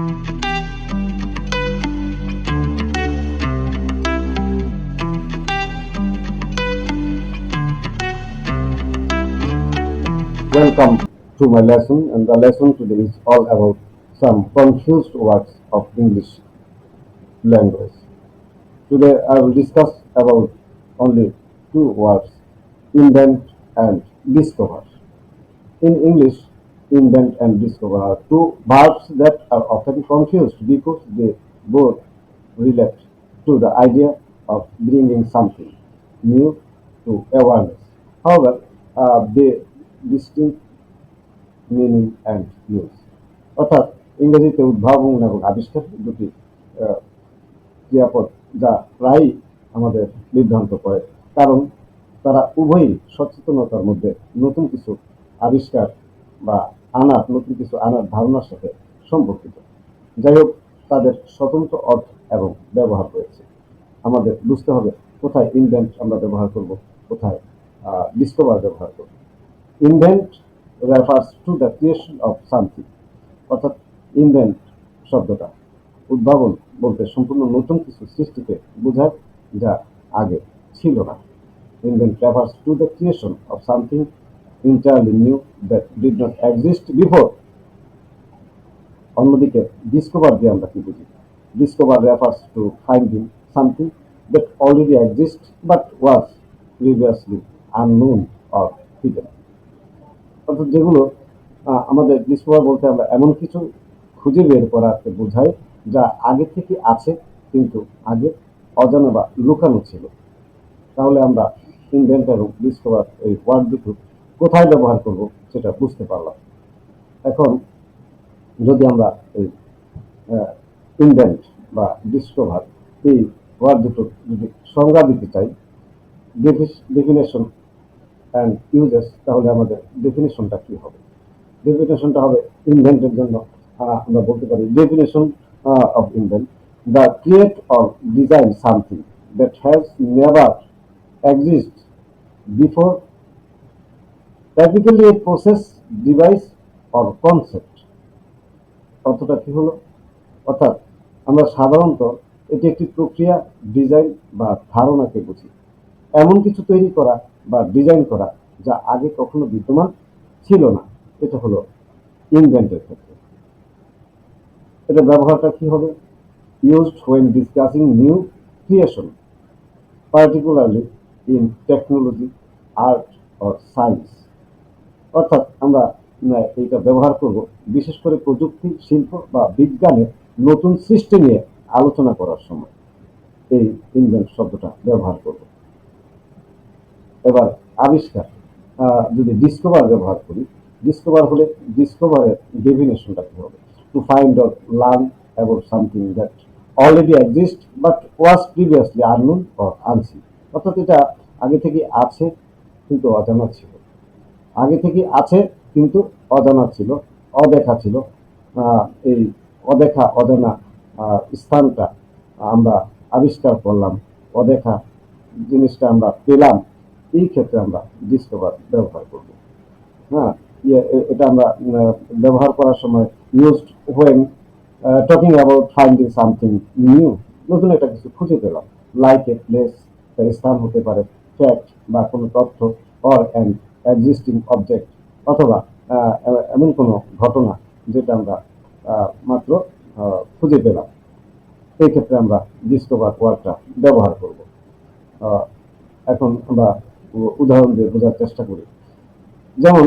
Welcome to my lesson, and the lesson today is all about some confused words of English language. Today I will discuss about only two words, invent and discover. In English, invent and discover are two verbs that are often confused because they both relate to the idea of bringing something new to awareness. However, they distinct meaning and use, অর্থাৎ ইংরেজিতে উদ্ভাবন এবং আবিষ্কার দুটি আহ, ক্রিয়াপদ যা প্রায়ই আমাদের বিভ্রান্ত করে, কারণ তারা উভয়ই সচেতনতার মধ্যে নতুন কিছু আবিষ্কার বা নতুন কিছু আনার ধারণার সাথে সম্পর্কিত। যাই হোক, তাদের স্বতন্ত্র অর্থ এবং ব্যবহার রয়েছে। আমাদের বুঝতে হবে কোথায় ইনভেন্ট আমরা ব্যবহার করব, কোথায় ডিসকভার ব্যবহার করব। Invent refers to the creation of something, অর্থাৎ ইনভেন্ট শব্দটা উদ্ভাবন বলতে সম্পূর্ণ নতুন কিছু সৃষ্টিকে বোঝায় যা আগে ছিল না। Invent refers to the creation of something entirely new that did not exist before. অন্যদিকে ডিসকভার দিয়ে আমরা কি বুঝি? Discover refers to finding something that already exists but was previously unknown or hidden. অর্থাৎ যেগুলো আমাদের ডিসকভার বলতে আমরা এমন কিছু খুঁজে বের করাকে বোঝায় যা আগে থেকে আছে কিন্তু আগে অজানা বা লুকানো ছিল। তাহলে আমরা ইনভেন্ট এবং ডিসকভার এই ওয়ার্ড দুটো কোথায় ব্যবহার করব সেটা বুঝতে পারলাম। এখন যদি আমরা এই ইনভেন্ট বা ডিসকভার এই ওয়ার্ড দুটো যদি সংজ্ঞা দিতে চাই, ডেফিনেশন অ্যান্ড ইউজেস, তাহলে আমাদের ডেফিনেশনটা কি হবে? ডেফিনেশনটা হবে ইনভেন্টের জন্য আমরা বলতে পারি definition of invent, the create or design something that has never exist before, typically a process, device or concept. অর্থটা কি হলো? অর্থাৎ আমরা সাধারণত এটি একটি প্রক্রিয়া, ডিজাইন বা ধারণাকে বুঝি, এমন কিছু তৈরি করা বা ডিজাইন করা যা আগে কখনো বিদ্যমান ছিল না। এটা হলো ইনভেন্টের ক্ষেত্রে। এটা ব্যবহারটা কি হবে? Used when discussing new creation, particularly in technology, art or science. অর্থাৎ আমরা এইটা ব্যবহার করব বিশেষ করে প্রযুক্তি, শিল্প বা বিজ্ঞানের নতুন সৃষ্টি নিয়ে আলোচনা করার সময় এই ইনভেন্ট শব্দটা ব্যবহার করব। এবার আবিষ্কার, যদি ডিসকভার ব্যবহার করি, ডিসকভার হলে ডিসকভারের ডেফিনেশনটা কি হবে? To find or learn about something that already exist but was previously unknown or unseen. অর্থাৎ এটা আগে থেকে আছে কিন্তু অজানা ছিল, আগে থেকে আছে কিন্তু অজানা ছিল, অদেখা ছিল। এই অদেখা অজানা স্থানটা আমরা আবিষ্কার করলাম, অদেখা জিনিসটা আমরা পেলাম, এই ক্ষেত্রে আমরা ডিসকভার ব্যবহার করব। হ্যাঁ, এটা আমরা ব্যবহার করার সময় used when talking about finding something new, নতুন একটা কিছু খুঁজে পেলাম, লাইক এ প্লেস, তার স্থান হতে পারে, ফ্যাক্ট বা কোনো তথ্য, অর অ্যান এক্সিস্টিং অবজেক্ট, অথবা এমন কোনো ঘটনা যেটা আমরা মাত্র খুঁজে পেলাম। এই ক্ষেত্রে আমরা ডিসকভার ওয়ার্ডটা ব্যবহার করব। এখন আমরা উদাহরণ দিয়ে বোঝার চেষ্টা করি। যেমন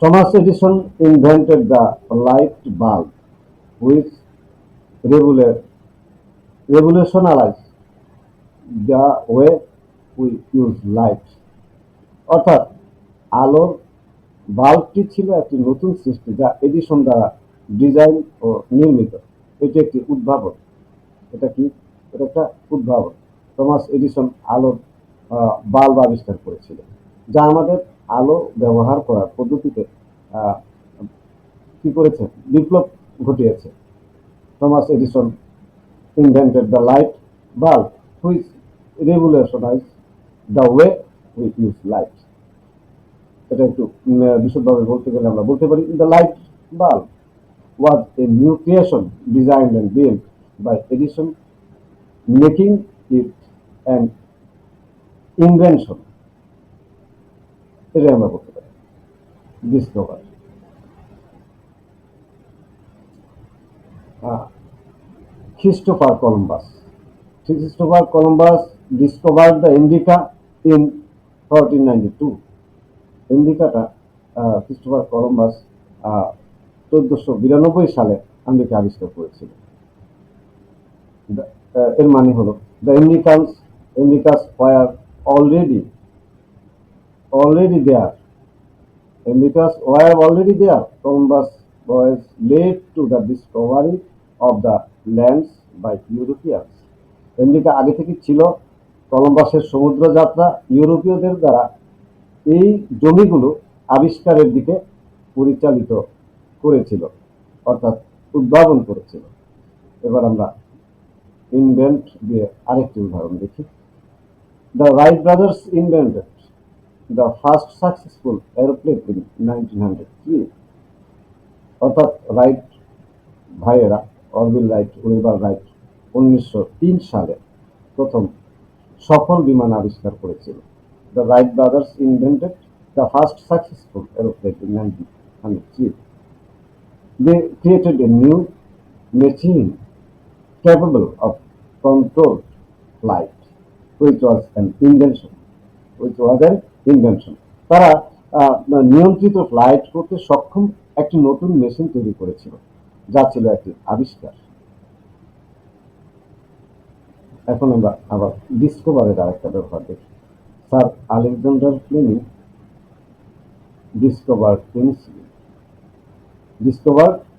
Thomas Edison invented the light bulb which revolutionized the way we use light. অর্থাৎ আলোর বাল্বটি ছিল একটি নতুন সৃষ্টি যা এডিসন দ্বারা ডিজাইন ও নির্মিত। এটি একটি উদ্ভাবন। এটা কি? এটা একটা উদ্ভাবন। টমাস এডিসন আলোর বাল্ব আবিষ্কার করেছিলেন, যা আমাদের আলো ব্যবহার করার পদ্ধতিতে কি করেছে? বিপ্লব ঘটিয়েছে। Thomas Edison invented the light bulb which revolutionized the way we use light. এটা একটু বিশদভাবে বলতে গেলে আমরা বলতে পারি the light bulb was a new creation designed and built by Edison, making it an invention. এটাই আমরা বলতে পারি discover. Christopher Columbus. Christopher Columbus discovered the Indica in 1492. ইন্ডিকাটা ক্রিস্টোফার কলম্বাস 1492 সালে আমেরিকা আবিষ্কার করেছিল। এর মানে হলো the Indicas were already there. Indicas were already there. Columbus was late to the discovery of the lands by Europeans. Indica আগে থেকে ছিল, কলম্বাসের সমুদ্র যাত্রা ইউরোপীয়দের দ্বারা এই জমিগুলো আবিষ্কারের দিকে পরিচালিত করেছিল, অর্থাৎ উদ্ভাবন করেছিল। এবার আমরা ইনভেন্ট দিয়ে আরেকটি উদাহরণ দেখি। The right brothers invented the first successful aeroplane in 1903. অর্থাৎ রাইট ভাইয়েরা অরভিল রাইট, উইলবার রাইট 1903 সালে প্রথম সফল বিমান আবিষ্কার করেছিল। The right brothers invented the first successful aeroplane in 1903. They created a new machine capable of controlled flight, which was an invention. তারা নিয়ন্ত্রিত ফ্লাইট করতে সক্ষম একটি নতুন মেশিন তৈরি করেছিল, যা ছিল একটি আবিষ্কার। এখন আমরা আবার ডিসকভারের আরেকটা ব্যবহার দেখি। Sir Alexander Fleming discovered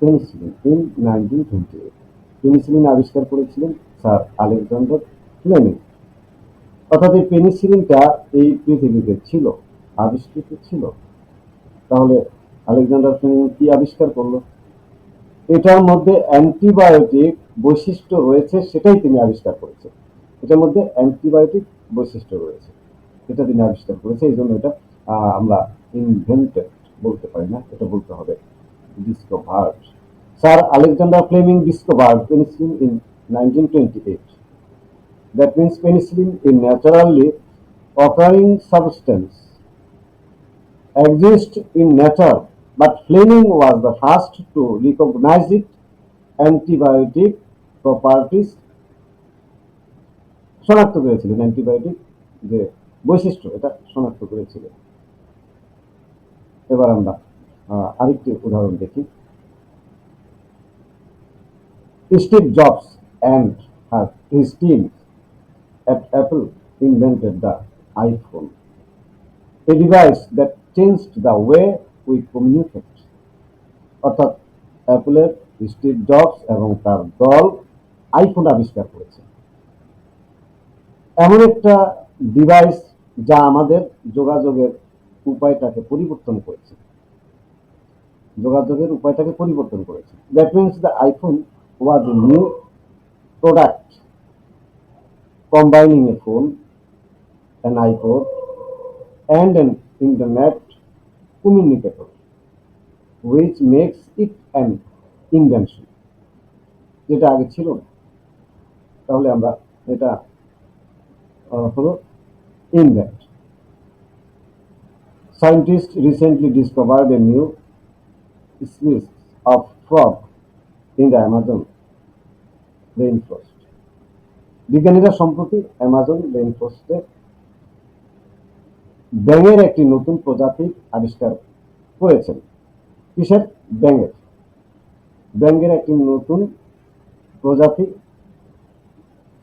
penicillin in 1928। Penicillin আবিষ্কার করেছিলেন স্যার আলেকজান্ডার ফ্লেমিং। অর্থাৎ এই পেনিসিলিনটা এই পৃথিবীতে ছিল, আবিষ্কৃত ছিল। তাহলে আলেকজান্ডার ফ্লেমিং কি আবিষ্কার করলো? এটার মধ্যে অ্যান্টিবায়োটিক বৈশিষ্ট্য রয়েছে, সেটাই তিনি আবিষ্কার করেছেন। এটার মধ্যে অ্যান্টিবায়োটিক বৈশিষ্ট্য রয়েছে, এটা তিনি আবিষ্কার করেছে। এই জন্য এটা আমরা ইনভেন্টেড বলতে পারি না, এটা বলতে হবে discovered. Sir Alexander Fleming discovered penicillin in 1928. That means penicillin, a naturally occurring substance, exists in nature, but Fleming was the first to recognize its antibiotic properties. শনাক্ত করেছিলেন অ্যান্টিবায়োটিক যে বৈশিষ্ট্য, এটা শনাক্ত করেছিলেন। এবার আমরা আরেকটি উদাহরণ দেখি। Steve jobs and his team at Apple invented the iPhone, a device that changed the way we communicate. অর্থাৎ অ্যাপলের স্টিভ জবস এবং তার দল আইফোন আবিষ্কার করেছে, এমন একটা ডিভাইস যা আমাদের যোগাযোগের উপায়টাকে পরিবর্তন করেছে। That means the iPhone was a new product combining a phone, an iPod, and an internet communicator, which makes it an invention. যেটা আগে ছিল না। তাহলে আমরা এটা হলো invent. Scientists recently discovered a new species of frog in the Amazon rainforest. বিজ্ঞানীরা সম্প্রতি অ্যামাজন রেইনফরেস্টে ব্যাঙের একটি নতুন প্রজাতি আবিষ্কার করেছেন। কিসের? ব্যাঙের একটি নতুন প্রজাতি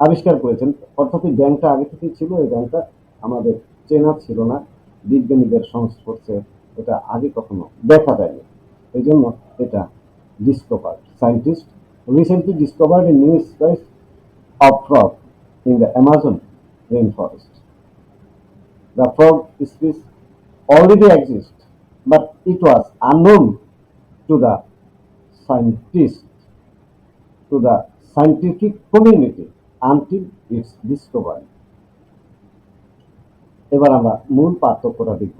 আবিষ্কার করেছেন। অর্থাৎ এই ব্যাঙটা আগে থেকেই ছিল, এই ব্যাঙটা আমাদের চেনা ছিল না, বিজ্ঞানীদের সংস্পর্শে এটা আগে কখনো দেখা যায়নি, এই জন্য এটা discovered. Scientist recently discovered a new species of frog in the Amazon rainforest. The frog species already exists, but it was unknown to the scientific community until its discovery. এবার আমরা মূল পার্থক্যটা দেখব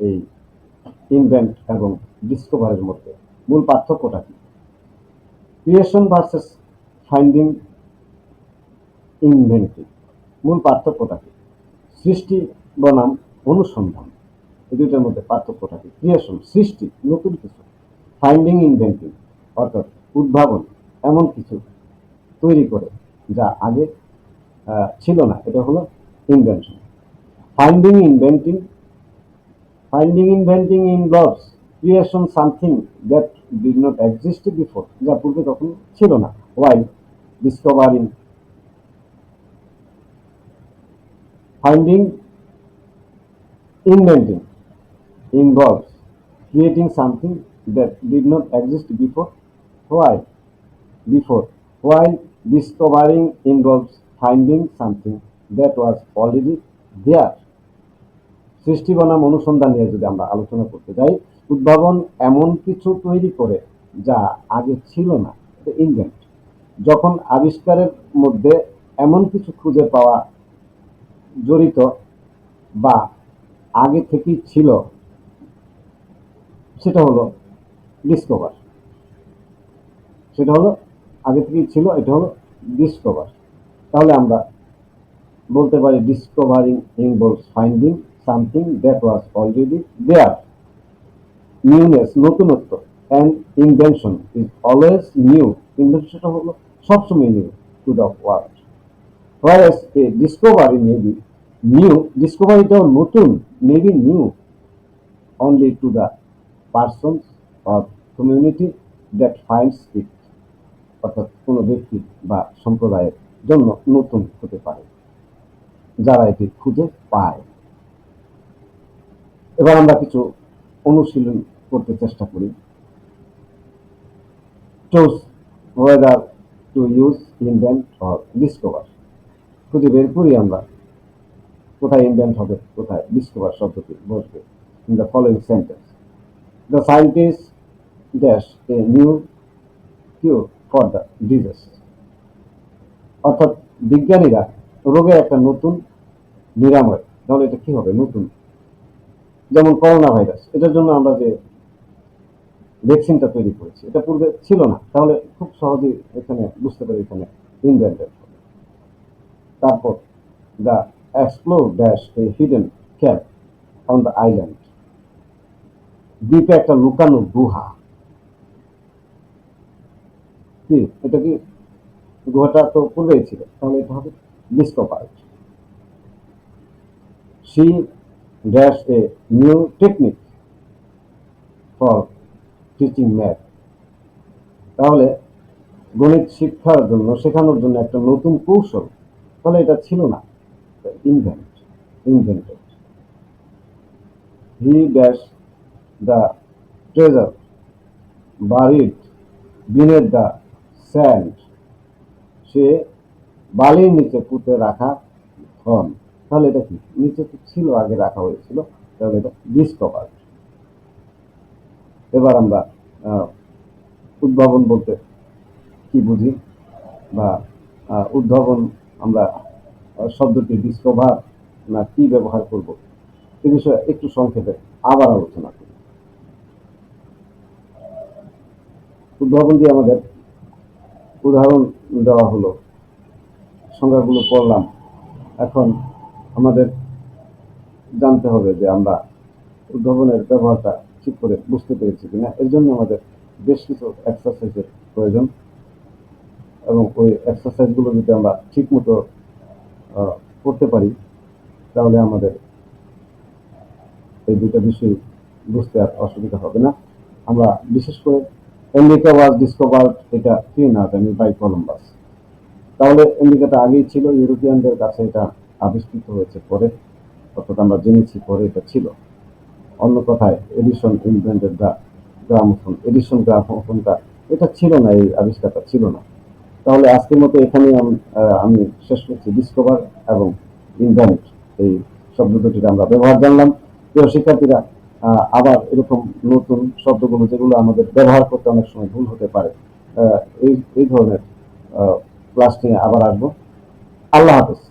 এই ইনভেন্ট এবং ডিসকভারের মধ্যে। মূল পার্থক্যটা কি? ক্রিয়েশন ভার্সেস ফাইন্ডিং ইনভেন্টিভ, মূল পার্থক্যটা কি? সৃষ্টি বনাম অনুসন্ধান, এই দুইটার মধ্যে পার্থক্যটা কি? ক্রিয়েশন সৃষ্টি, নতুন কিছু; ফাইন্ডিং ইনভেন্টিভ অর্থাৎ উদ্ভাবন, এমন কিছু তৈরি করে যা আগে ছিল না, এটা হলো invention. Finding inventing finding inventing involves creation something that did not exist before, যা পূর্বে তখন ছিল না। While discovering finding inventing involves creating something that did not exist before. Why? Before. While discovering involves finding something that was already there. সৃষ্টি বনাম অনুসন্ধান নিয়ে যদি আমরা আলোচনা করতে যাই, উদ্ভাবন এমন কিছু তৈরি করে যা আগে ছিল না, ইনভেন্ট। যখন আবিষ্কারের মধ্যে এমন কিছু খুঁজে পাওয়া জড়িত বা আগে থেকেই ছিল, সেটা হলো ডিসকভার। সেটা হলো আগে থেকেই ছিল, এটা হলো ডিসকভার। তাহলে আমরা বলতে পারি discovering involves finding something that was already there. Newness নতুনত্ব, and invention is always new. ইনভেনশনটা হলো সবসময় new to the world. whereas a discovery may be new, ডিসকভারিটাও নতুন, maybe new only to the persons or community that finds it, অর্থাৎ কোনো ব্যক্তি বা সম্প্রদায়ের জন্য নতুন হতে পারে যারা এটি খুঁজে পায়। এবার আমরা কিছু অনুশীলন করতে চেষ্টা করি। Choose whether to use, invent or discover। খুঁজে বের করি আমরা কোথায় ইনভেন্ট হবে, কোথায় ডিসকভার শব্দটি বসবে। In the following sentence, the scientist dash a new cure for the disease. অর্থাৎ বিজ্ঞানীরা রোগের একটা নতুন নিরাময়। তাহলে এটা কি হবে? নতুন। যেমন করোনা ভাইরাস, এটার জন্য আমরা যে ভ্যাকসিনটা তৈরি করেছি, এটা পূর্বে ছিল না, তাহলে খুব সহজেই এখানে বুঝতে পারি এখানে ইনভেন্টেড হবে। তারপর the explore dash a hidden cap on the island. দ্বীপে একটা লুকানো গুহা। কি এটা? কি গুহাটা তো পূর্বেই ছিল, তাহলে এটা হবে discovered. She dash a new technique for teaching math. তাহলে গণিত শিক্ষার জন্য, শেখানোর জন্য একটা নতুন কৌশল, তাহলে এটা ছিল না, invented. He dash the treasure buried beneath the sand. সে বালির নিচে পুঁতে রাখা ধন। তাহলে এটা কি? নিচে তো ছিল, আগে রাখা হয়েছিল, তাহলে এটা ডিসকভার্ড। এবার আমরা উদ্ভাবন বলতে কি বুঝি, বা উদ্ভাবন আমরা শব্দটি ডিসকভার না কি ব্যবহার করব, এ বিষয়ে একটু সংক্ষেপে আবার আলোচনা করি। উদ্ভাবন দিয়ে আমাদের উদাহরণ দেওয়া হলো, সংজ্ঞাগুলো পড়লাম। এখন আমাদের জানতে হবে যে আমরা উদ্ভাবনের ব্যবহারটা ঠিক করে বুঝতে পেরেছি কিনা। এর জন্য আমাদের বেশ কিছু এক্সারসাইজের প্রয়োজন, এবং ওই এক্সারসাইজগুলো যদি আমরা ঠিক মতো করতে পারি, তাহলে আমাদের এই দুটো বিষয় বুঝতে আর অসুবিধা হবে না। আমরা বিশেষ করে আমেরিকা ওয়াজ ডিসকভার্ড, এটা কি না জানি বাই কলম্বাস। তাহলে আমেরিকাটা আগেই ছিল, ইউরোপিয়ানদের কাছে এটা আবিষ্কৃত হয়েছে পরে, অর্থাৎ আমরা জেনেছি পরে এটা ছিল। অন্য কথায় Edison invented the gramophone. Edison গ্রামোফোনটা এটা ছিল না, এই আবিষ্কারটা ছিল না। তাহলে আজকের মতো এখানেই আমি শেষ করছি। ডিসকভার এবং ইনভেন্ট, এই শব্দ দুটির আমরা ব্যবহার জানলাম। প্রিয় শিক্ষার্থীরা, আবার এরকম নতুন শব্দগুলো যেগুলো আমাদের ব্যবহার করতে অনেক সময় ভুল হতে পারে, এই ধরনের ক্লাস নিয়ে আবার আসবো। আল্লাহ হাফেজ।